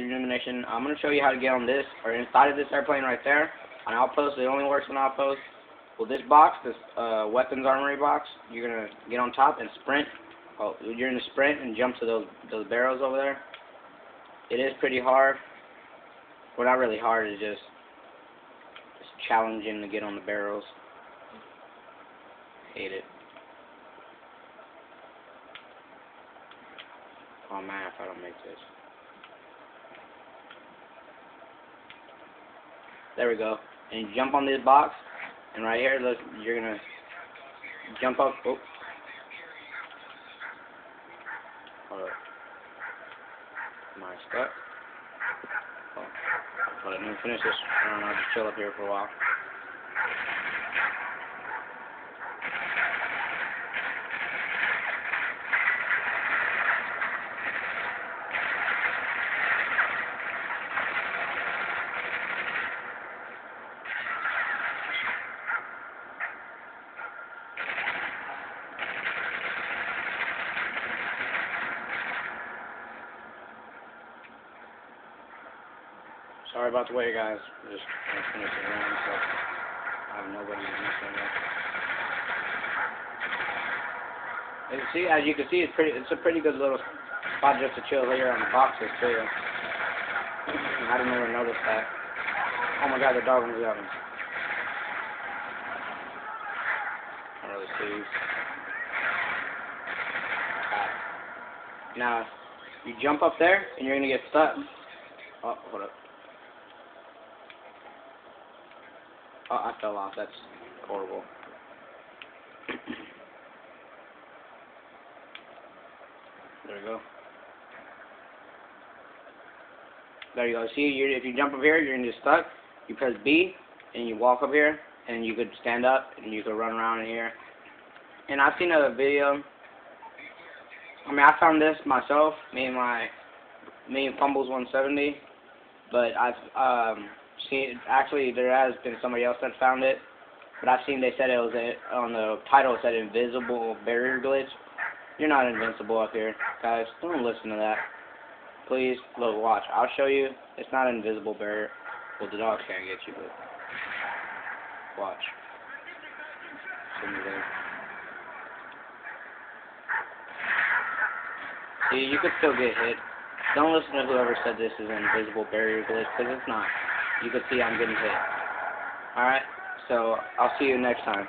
illumination. I'm going to show you how to get on this, or inside of this airplane right there, on outpost. It only works on outpost. Well, this box, this weapons armory box, you're going to get on top and sprint. Oh, you're going to sprint and jump to those barrels over there. It is pretty hard. Well, not really hard, it's just challenging to get on the barrels. Hate it. Oh man, if I don't make this. There we go. And you jump on this box, and right here, look, you're gonna jump up. Oh. Hold up. Am I stuck? Oh. Hold on, let me finish this. I don't know, I'll just chill up here for a while. Sorry about the wait, guys. Just finishing around, so I have nobody messing with. As you can see, it's a pretty good little spot just to chill here on the boxes too. I didn't even notice that. Oh my God, the dog was out. Can't really see. Now, you jump up there, and you're gonna get stuck. Oh, hold up. Oh, I fell off. That's horrible. There we go. There you go. See, if you jump up here, you're gonna get stuck. You press B, and you walk up here, and you could stand up, and you could run around in here. And I've seen a video. I mean, I found this myself, me and Fumbles 170, but I've seen, actually there has been somebody else that found it, but I've seen they said it was on the title, it said invisible barrier glitch. You're not invincible up here, guys. Don't listen to that. Please, look, watch. I'll show you. It's not an invisible barrier. Well, the dogs can't get you, but watch. See, you could still get hit. Don't listen to whoever said this is an invisible barrier glitch, because it's not. You can see I'm getting hit. Alright, so I'll see you next time.